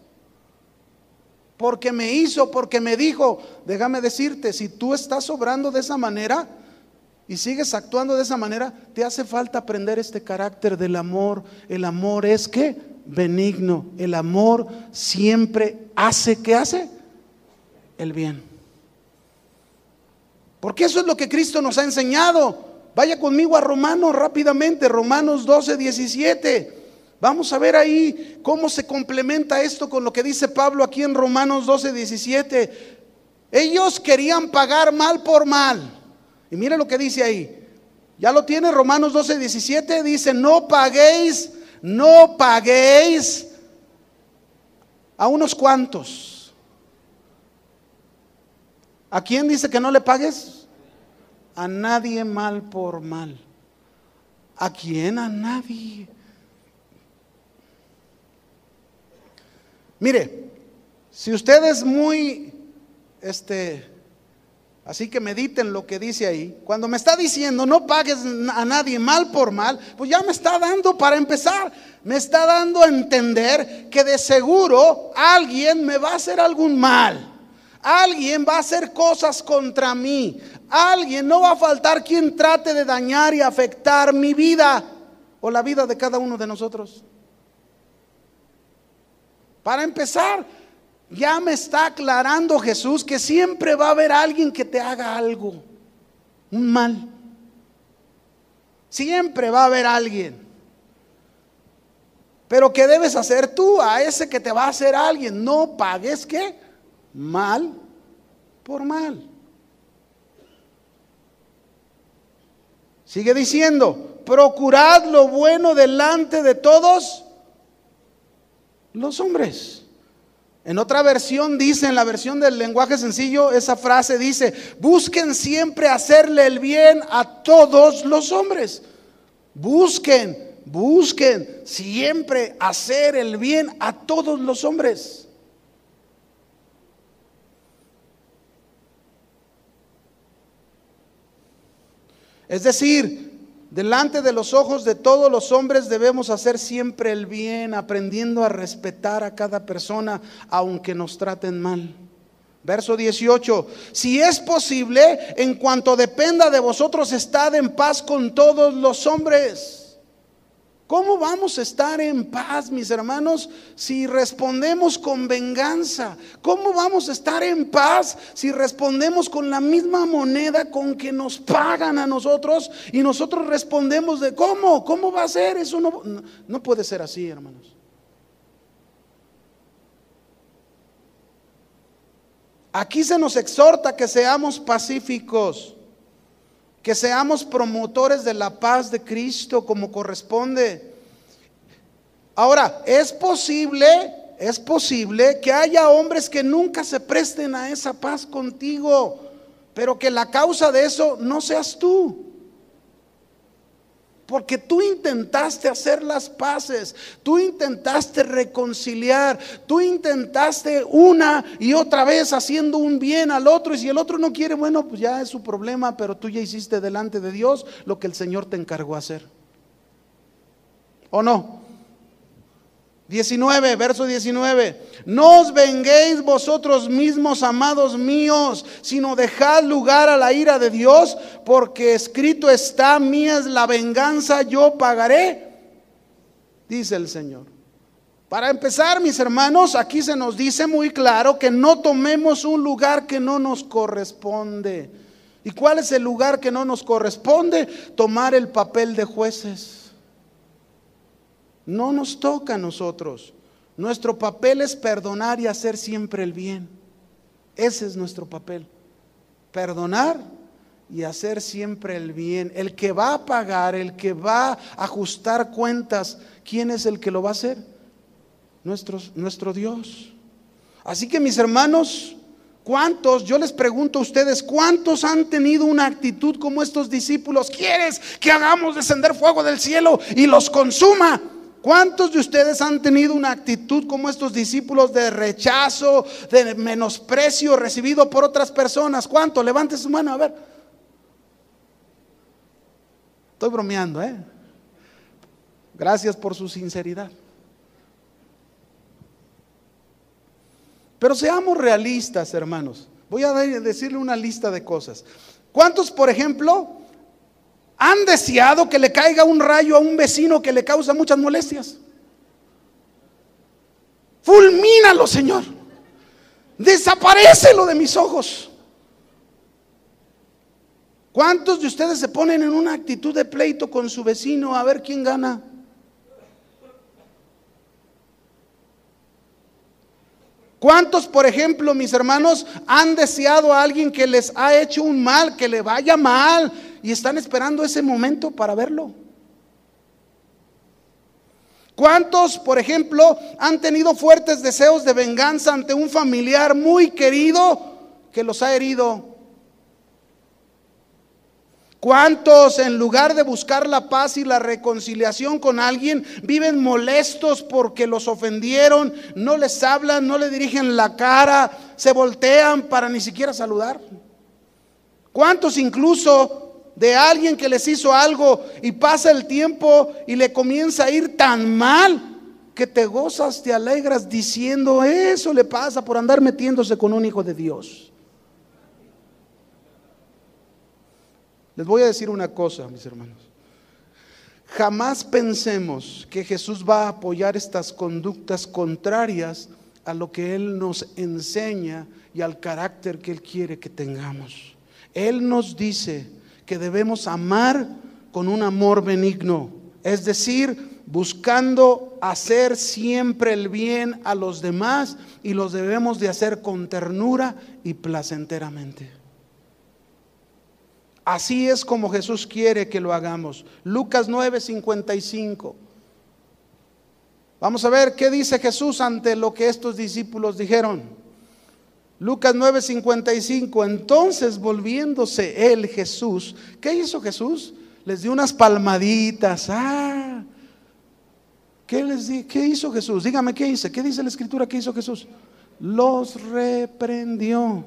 porque me hizo, porque me dijo. Déjame decirte, si tú estás obrando de esa manera y sigues actuando de esa manera, te hace falta aprender este carácter del amor. El amor es ¿qué? Benigno. El amor siempre hace, ¿qué hace? El bien. Porque eso es lo que Cristo nos ha enseñado. Vaya conmigo a Romanos rápidamente, Romanos 12:17. Vamos a ver ahí cómo se complementa esto con lo que dice Pablo aquí en Romanos 12:17. Ellos querían pagar mal por mal. Y mire lo que dice ahí. Ya lo tiene, Romanos 12:17. Dice: no paguéis a unos cuantos. ¿A quién dice que no le pagues? A nadie mal por mal. ¿A quién? A nadie. Mire, si usted es muy así que mediten lo que dice ahí. Cuando me está diciendo no pagues a nadie mal por mal, pues ya me está dando, para empezar, me está dando a entender que de seguro alguien me va a hacer algún mal. Alguien va a hacer cosas contra mí. Alguien, no va a faltar quien trate de dañar y afectar mi vida o la vida de cada uno de nosotros. Para empezar, ya me está aclarando Jesús que siempre va a haber alguien que te haga algo, un mal. Siempre va a haber alguien. Pero ¿qué debes hacer tú a ese que te va a hacer alguien? No pagues ¿qué? Mal por mal. Sigue diciendo: procurad lo bueno delante de todos los hombres. En otra versión dice, en la versión del lenguaje sencillo, esa frase dice: busquen siempre hacerle el bien a todos los hombres. Busquen siempre hacer el bien a todos los hombres. Es decir, delante de los ojos de todos los hombres debemos hacer siempre el bien, aprendiendo a respetar a cada persona, aunque nos traten mal. Verso 18: si es posible, en cuanto dependa de vosotros, estad en paz con todos los hombres. ¿Cómo vamos a estar en paz, mis hermanos, si respondemos con venganza? ¿Cómo vamos a estar en paz si respondemos con la misma moneda con que nos pagan a nosotros y nosotros respondemos de ¿cómo? ¿Cómo va a ser? Eso no puede ser así, hermanos. Aquí se nos exhorta que seamos pacíficos, que seamos promotores de la paz de Cristo como corresponde. Ahora, es posible que haya hombres que nunca se presten a esa paz contigo, pero que la causa de eso no seas tú. Porque tú intentaste hacer las paces, tú intentaste reconciliar, tú intentaste una y otra vez haciendo un bien al otro. Y si el otro no quiere, bueno, pues ya es su problema, pero tú ya hiciste delante de Dios lo que el Señor te encargó hacer. ¿O no? 19, verso 19. No os venguéis vosotros mismos, amados míos, sino dejad lugar a la ira de Dios, porque escrito está: mía es la venganza, yo pagaré, dice el Señor. Para empezar, mis hermanos, aquí se nos dice muy claro que no tomemos un lugar que no nos corresponde. ¿Y cuál es el lugar que no nos corresponde? Tomar el papel de jueces. No nos toca a nosotros. Nuestro papel es perdonar y hacer siempre el bien. Ese es nuestro papel. Perdonar y hacer siempre el bien. El que va a pagar, el que va a ajustar cuentas, ¿quién es el que lo va a hacer? Nuestro Dios. Así que, mis hermanos, ¿cuántos, yo les pregunto a ustedes, cuántos han tenido una actitud como estos discípulos? ¿Quieres que hagamos descender fuego del cielo y los consuma? ¿Cuántos de ustedes han tenido una actitud como estos discípulos de rechazo, de menosprecio recibido por otras personas? ¿Cuántos? Levante su mano, a ver. Estoy bromeando, ¿eh? Gracias por su sinceridad. Pero seamos realistas, hermanos. Voy a decirle una lista de cosas. ¿Cuántos, por ejemplo, han deseado que le caiga un rayo a un vecino que le causa muchas molestias? Fulmínalo, Señor. Desaparécelo de mis ojos. ¿Cuántos de ustedes se ponen en una actitud de pleito con su vecino a ver quién gana? ¿Cuántos, por ejemplo, mis hermanos, han deseado a alguien que les ha hecho un mal, que le vaya mal, y están esperando ese momento para verlo? ¿Cuántos, por ejemplo, han tenido fuertes deseos de venganza ante un familiar muy querido que los ha herido? ¿Cuántos, en lugar de buscar la paz y la reconciliación con alguien, viven molestos porque los ofendieron, no les hablan, no le dirigen la cara, se voltean para ni siquiera saludar? ¿Cuántos incluso de alguien que les hizo algo y pasa el tiempo y le comienza a ir tan mal que te gozas, te alegras diciendo: eso le pasa por andar metiéndose con un hijo de Dios? Les voy a decir una cosa, mis hermanos. Jamás pensemos que Jesús va a apoyar estas conductas contrarias a lo que Él nos enseña y al carácter que Él quiere que tengamos. Él nos dice que debemos amar con un amor benigno, es decir, buscando hacer siempre el bien a los demás, y los debemos de hacer con ternura y placenteramente. Así es como Jesús quiere que lo hagamos. Lucas 9:55. Vamos a ver qué dice Jesús ante lo que estos discípulos dijeron. Lucas 9:55. Entonces, volviéndose él, Jesús, ¿qué hizo Jesús? Les dio unas palmaditas. ¿Qué hizo Jesús? Dígame, ¿qué hizo? ¿Qué dice la Escritura que hizo Jesús? Los reprendió,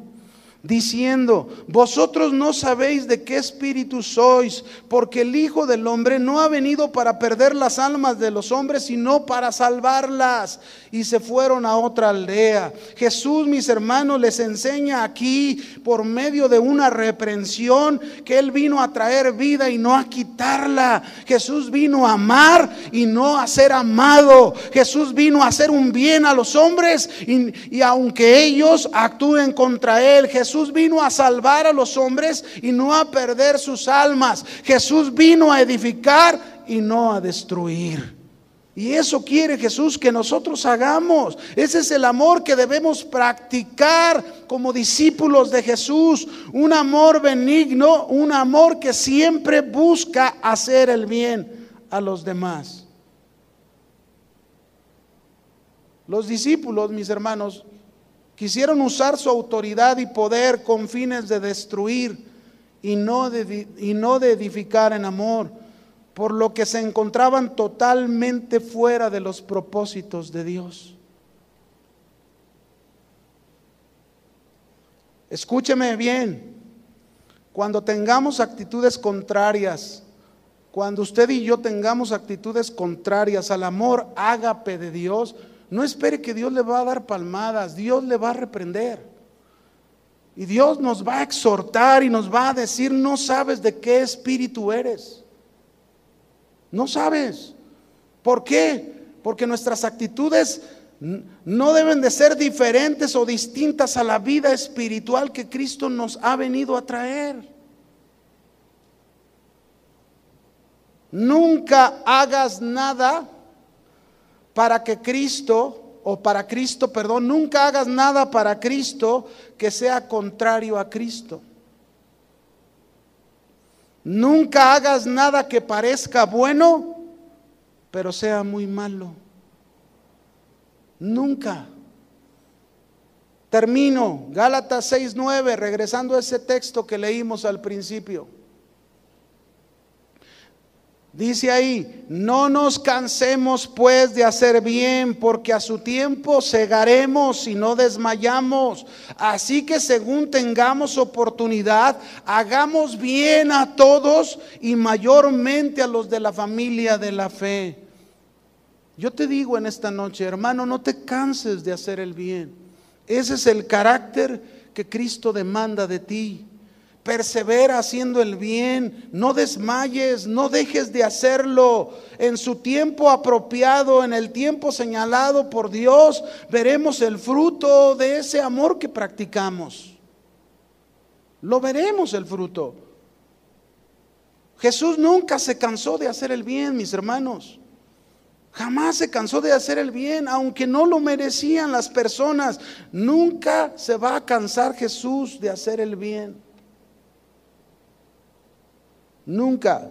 diciendo: vosotros no sabéis de qué espíritu sois, porque el Hijo del Hombre no ha venido para perder las almas de los hombres, sino para salvarlas. Y se fueron a otra aldea. Jesús, mis hermanos, les enseña aquí, por medio de una reprensión, que Él vino a traer vida y no a quitarla. Jesús vino a amar y no a ser amado. Jesús vino a hacer un bien a los hombres, y aunque ellos actúen contra Él, Jesús vino a salvar a los hombres y no a perder sus almas. Jesús vino a edificar y no a destruir. Y eso quiere Jesús que nosotros hagamos. Ese es el amor que debemos practicar como discípulos de Jesús. Un amor benigno, un amor que siempre busca hacer el bien a los demás. Los discípulos, mis hermanos, quisieron usar su autoridad y poder con fines de destruir y no de edificar en amor, por lo que se encontraban totalmente fuera de los propósitos de Dios. Escúcheme bien: cuando tengamos actitudes contrarias Cuando usted y yo tengamos actitudes contrarias al amor ágape de Dios, no espere que Dios le va a dar palmadas, Dios le va a reprender. Y Dios nos va a exhortar y nos va a decir: no sabes de qué espíritu eres. No sabes. ¿Por qué? Porque nuestras actitudes no deben de ser diferentes o distintas a la vida espiritual que Cristo nos ha venido a traer. Nunca hagas nada para que Cristo, nunca hagas nada para Cristo que sea contrario a Cristo. Nunca hagas nada que parezca bueno, pero sea muy malo. Nunca. Termino, Gálatas 6:9, regresando a ese texto que leímos al principio. Dice ahí: no nos cansemos pues de hacer bien, porque a su tiempo segaremos y no desmayamos. Así que según tengamos oportunidad, hagamos bien a todos y mayormente a los de la familia de la fe. Yo te digo en esta noche, hermano, no te canses de hacer el bien. Ese es el carácter que Cristo demanda de ti. Persevera haciendo el bien, no desmayes, no dejes de hacerlo. En su tiempo apropiado, en el tiempo señalado por Dios, veremos el fruto de ese amor que practicamos. Lo veremos el fruto. Jesús nunca se cansó de hacer el bien, mis hermanos. Jamás se cansó de hacer el bien, aunque no lo merecían las personas. Nunca se va a cansar Jesús de hacer el bien. Nunca.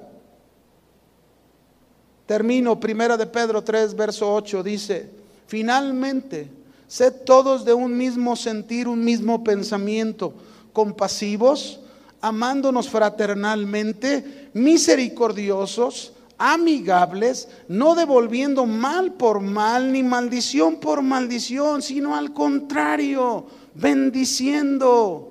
Termino, 1 de Pedro 3, verso 8, dice: finalmente, sed todos de un mismo sentir, un mismo pensamiento, compasivos, amándonos fraternalmente, misericordiosos, amigables, no devolviendo mal por mal, ni maldición por maldición, sino al contrario, bendiciendo,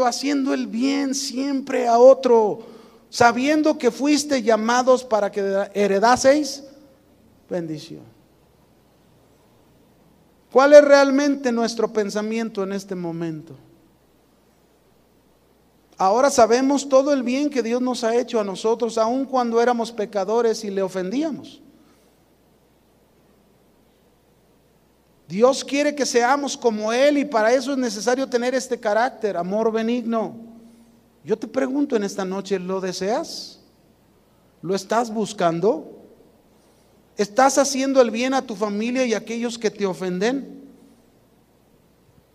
haciendo el bien siempre a otro, sabiendo que fuiste llamados para que heredaseis bendición. ¿Cuál es realmente nuestro pensamiento en este momento? Ahora sabemos todo el bien que Dios nos ha hecho a nosotros, aun cuando éramos pecadores y le ofendíamos. Dios quiere que seamos como Él, y para eso es necesario tener este carácter, amor benigno. Yo te pregunto en esta noche, ¿lo deseas? ¿Lo estás buscando? ¿Estás haciendo el bien a tu familia y a aquellos que te ofenden?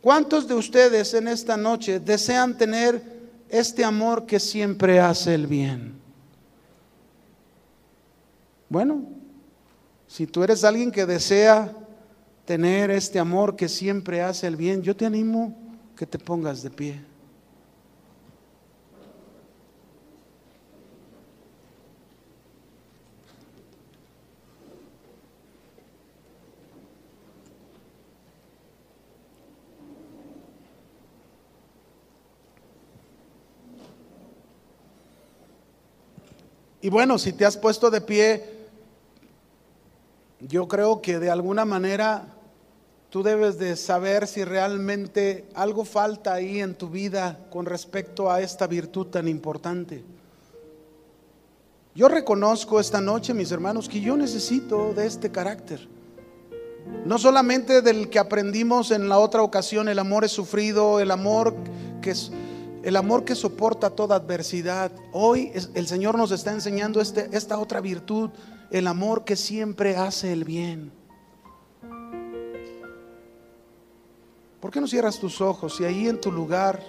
¿Cuántos de ustedes en esta noche desean tener este amor que siempre hace el bien? Bueno, si tú eres alguien que desea tener este amor que siempre hace el bien, yo te animo que te pongas de pie. Y bueno, si te has puesto de pie, yo creo que de alguna manera tú debes de saber si realmente algo falta ahí en tu vida con respecto a esta virtud tan importante. Yo reconozco esta noche, mis hermanos, que yo necesito de este carácter. No solamente del que aprendimos en la otra ocasión, el amor es sufrido, el amor que soporta toda adversidad. Hoy el Señor nos está enseñando esta otra virtud, el amor que siempre hace el bien. ¿Por qué no cierras tus ojos y ahí en tu lugar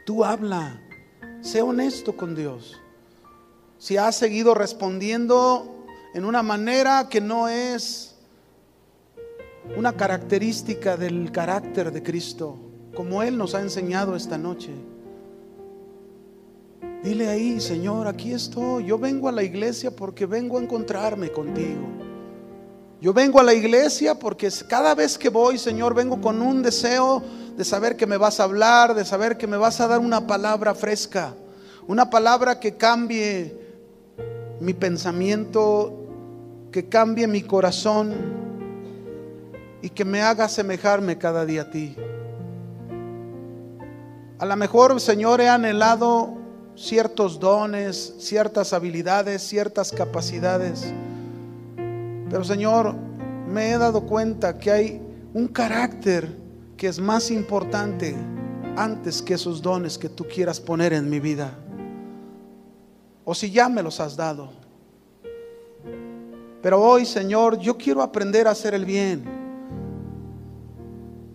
tú habla? Sé honesto con Dios. Si has seguido respondiendo en una manera que no es una característica del carácter de Cristo, como Él nos ha enseñado esta noche, dile ahí: Señor, aquí estoy. Yo vengo a la iglesia porque vengo a encontrarme contigo. Yo vengo a la iglesia porque cada vez que voy, Señor, vengo con un deseo de saber que me vas a hablar, de saber que me vas a dar una palabra fresca, Una palabra que cambie mi pensamiento, que cambie mi corazón y que me haga asemejarme cada día a ti. A lo mejor, Señor, he anhelado ciertos dones, ciertas habilidades, ciertas capacidades, pero Señor, me he dado cuenta que hay un carácter que es más importante antes que esos dones que tú quieras poner en mi vida, o si ya me los has dado. Pero hoy, Señor, yo quiero aprender a hacer el bien.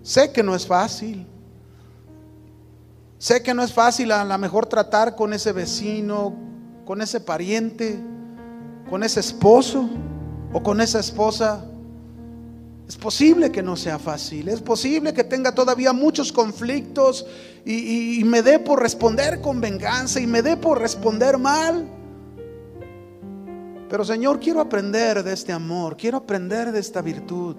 Sé que no es fácil. Sé que no es fácil a lo mejor tratar con ese vecino, con ese pariente, con ese esposo o con esa esposa. Es posible que no sea fácil, es posible que tenga todavía muchos conflictos y me dé por responder con venganza y me dé por responder mal. Pero Señor, quiero aprender de este amor, quiero aprender de esta virtud.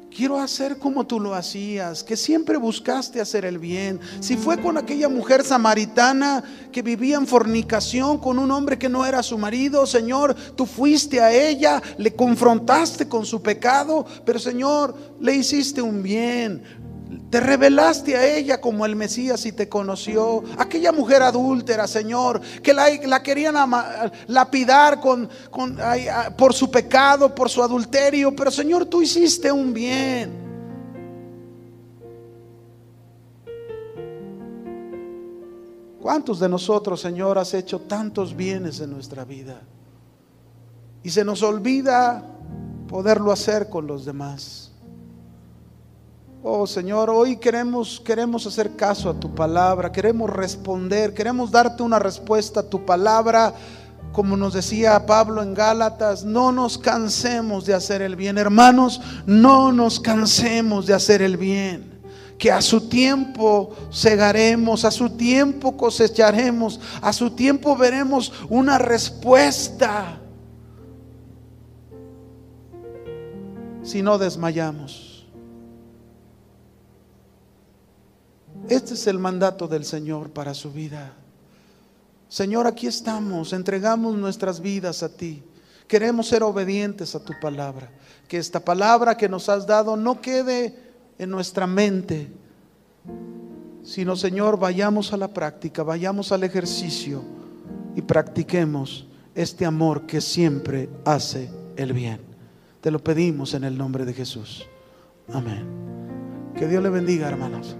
Quiero hacer como tú lo hacías, que siempre buscaste hacer el bien. Si fue con aquella mujer samaritana que vivía en fornicación con un hombre que no era su marido, Señor, tú fuiste a ella, le confrontaste con su pecado, pero Señor, le hiciste un bien. Te revelaste a ella como el Mesías y te conoció. Aquella mujer adúltera, Señor, que la querían lapidar por su pecado, por su adulterio, pero Señor, tú hiciste un bien. ¿Cuántos de nosotros, Señor, has hecho tantos bienes en nuestra vida y se nos olvida poderlo hacer con los demás? Oh Señor, hoy queremos hacer caso a tu palabra, queremos responder, queremos darte una respuesta a tu palabra. Como nos decía Pablo en Gálatas, no nos cansemos de hacer el bien, hermanos, no nos cansemos de hacer el bien, que a su tiempo segaremos, a su tiempo cosecharemos, a su tiempo veremos una respuesta si no desmayamos. Este es el mandato del Señor para su vida. Señor, aquí estamos, entregamos nuestras vidas a ti. Queremos ser obedientes a tu palabra. Que esta palabra que nos has dado no quede en nuestra mente, sino, Señor, vayamos a la práctica, vayamos al ejercicio y practiquemos este amor que siempre hace el bien. Te lo pedimos en el nombre de Jesús. Amén. Que Dios le bendiga, hermanos.